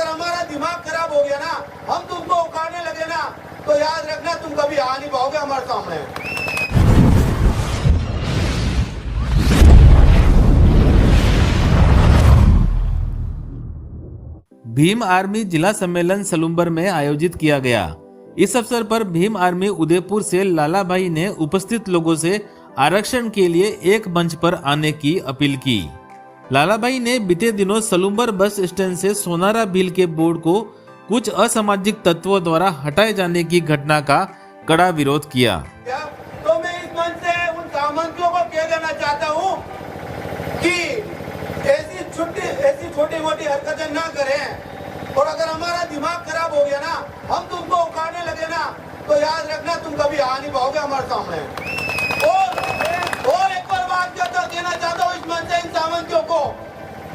अगर हमारा दिमाग खराब हो गया ना, हम तुमको उखाड़ने लगे ना, तो याद रखना तुम कभी आ नहीं पाओगे हमारे सामने। भीम आर्मी जिला सम्मेलन सलुम्बर में आयोजित किया गया। इस अवसर पर भीम आर्मी उदयपुर से लाला भाई ने उपस्थित लोगों से आरक्षण के लिए एक मंच पर आने की अपील की। लाला भाई ने बीते दिनों सलुम्बर बस स्टैंड से सोनारा बिल के बोर्ड को कुछ असामाजिक तत्वों द्वारा हटाए जाने की घटना का कड़ा विरोध किया। तो मैं इस मंच से उन सामंतियों को कह देना चाहता हूँ कि ऐसी छोटी मोटी हरकतें ना करें, और अगर हमारा दिमाग खराब हो गया ना, हम तुमको उखाड़ने लगे ना, तो याद रखना तुम कभी आ नहीं पाओगे हमारे सामने। और एक और बात कहना चाहता हूँ इस मंच से इन सामंतियों को,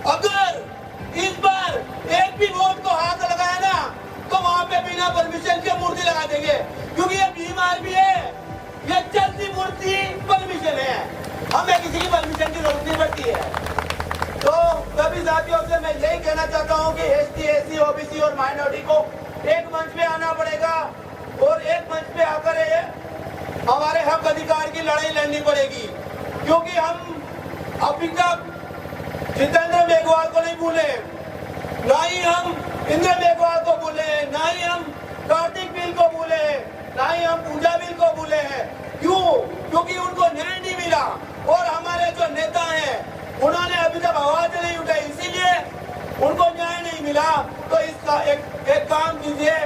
अगर इस बार एक भी वोट को हाथ लगाया ना, तो वहाँ पे बिना परमिशन के मूर्ति लगा देंगे, क्योंकि ये भीम आर्मी है, ये चलती मूर्ति परमिशन है, हमें किसी की परमिशन की जरूरत नहीं पड़ती है। तो सभी साथियों से मैं यही कहना चाहता हूँ कि एसटी, एससी, ओबीसी और माइनॉरिटी को एक मंच पे आना पड़ेगा, और एक मंच पे आकर हमारे हक अधिकार की लड़ाई लड़नी पड़ेगी, क्योंकि हम अभी तक जितेंद्र मेघवाल को नहीं भूले, ना ही हम इंद्र मेघवाल को भूले, ना ही हम कार्तिक बिल को भूले, ना ही हम पूजा बिल को भूले हैं। क्यों? क्योंकि उनको न्याय नहीं मिला, और हमारे जो नेता हैं उन्होंने अभी तक आवाज नहीं उठाई, इसीलिए उनको न्याय नहीं मिला। तो इसका एक काम कीजिए,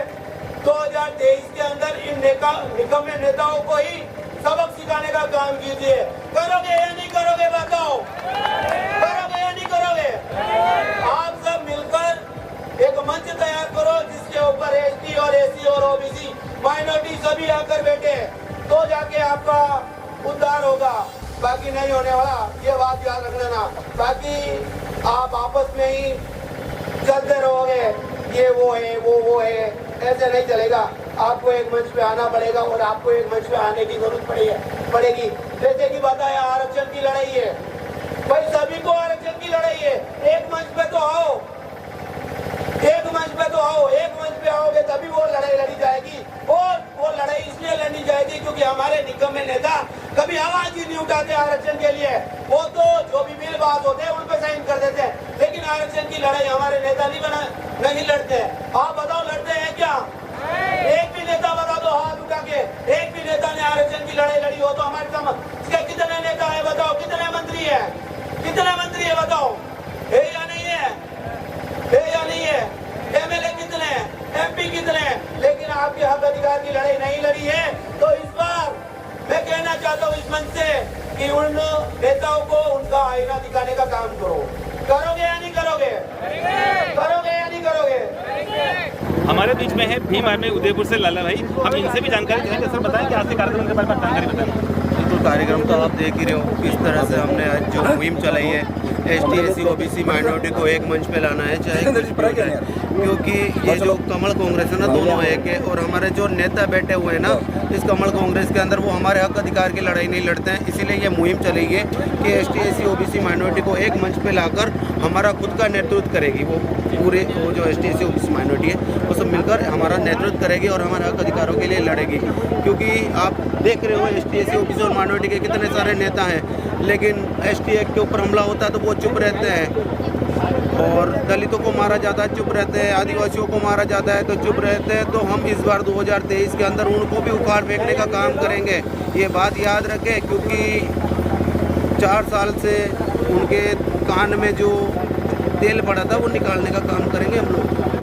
2023 के अंदर इन निकम्मे नेताओं को ही सबक सिखाने का काम कीजिए। करोगे या नहीं करोगे? बताओ, करोगे या नहीं करोगे? आप सब मिलकर एक मंच तैयार करो जिसके ऊपर एसटी और एससी और ओबीसी माइनॉरिटी सभी आकर बैठे, तो जाके आपका उद्धार होगा, बाकी नहीं होने वाला, ये बात याद रख लेना। बाकी आप आपस में ही चलते रहोगे, ये वो है वो है, ऐसे नहीं चलेगा। आपको एक मंच पे आना पड़ेगा, और आपको एक मंच पे आने की जरूरत पड़ेगी। जैसे कि बताया, आरक्षण की लड़ाई है भाई, सभी को आरक्षण की लड़ाई है। एक मंच पे तो आओ, एक मंच पे तो आओ, एक मंच पे आओगे तभी वो लड़ाई लड़ी जाएगी। और वो लड़ाई इसलिए लड़ी जाएगी क्योंकि हमारे निकम्मे नेता कभी आवाज ही नहीं उठाते आरक्षण के लिए। वो तो जो भी बिल पास होते हैं उन पे साइन कर देते हैं, लेकिन आरक्षण की लड़ाई हमारे नेता नहीं लड़ते। आप बताओ, लड़ते हैं क्या? एक भी नेता बता दो हाथ उठा के, एक भी नेता ने आरक्षण की लड़ाई लड़ी हो तो हमारे समझ कितने नेता है? बताओ, कितने मंत्री है? कितने मंत्री है? बताओ, है या नहीं है? है या नहीं है? एमएलए कितने हैं? एमपी कितने हैं? लेकिन आपके हक अधिकार की लड़ाई नहीं लड़ी है। तो इस बार मैं कहना चाहता हूँ इस मंच से कि उन नेताओं को उनका आईना दिखाने का काम करो। करोगे या नहीं करोगे? करोगे या नहीं करोगे? हमारे बीच में है भीम आर्मी उदयपुर से लाला भाई, हम इनसे भी जानकारी लेंगे। सर बताएं कि आज के कार्यक्रम के बारे में जानकारी बताएं। तो कार्यक्रम तो आप देख ही रहे हो किस तरह से हमने आज जो मुहिम चलाई है, एसटी, एससी, ओबीसी माइनॉरिटी को एक मंच पे लाना है, चाहे कुछ भी हो जाए, क्योंकि ये जो कमल कांग्रेस है ना, दोनों एक है। और हमारे जो नेता बैठे हुए हैं ना इस कमल कांग्रेस के अंदर, वो हमारे हक अधिकार की लड़ाई नहीं लड़ते हैं। इसीलिए ये मुहिम चली है कि एसटी, एससी, ओबीसी माइनॉरिटी को एक मंच पे लाकर हमारा खुद का नेतृत्व करेगी। वो पूरे वो जो एसटी, एससी, ओबीसी माइनॉरिटी है वो सब मिलकर हमारा नेतृत्व करेगी और हमारे हक अधिकारों के लिए लड़ेगी। क्योंकि आप देख रहे हो एसटी, एससी, ओबीसी और माइनॉरिटी के कितने सारे नेता हैं, लेकिन एसटी एक्ट के ऊपर हमला होता है तो वो चुप रहते हैं, और दलितों को मारा जाता है चुप रहते हैं, आदिवासियों को मारा जाता है तो चुप रहते हैं। तो हम इस बार 2023 के अंदर उनको भी उखाड़ फेंकने का काम करेंगे, ये बात याद रखें। क्योंकि 4 साल से उनके कान में जो तेल पड़ा था वो निकालने का काम करेंगे हम लोग।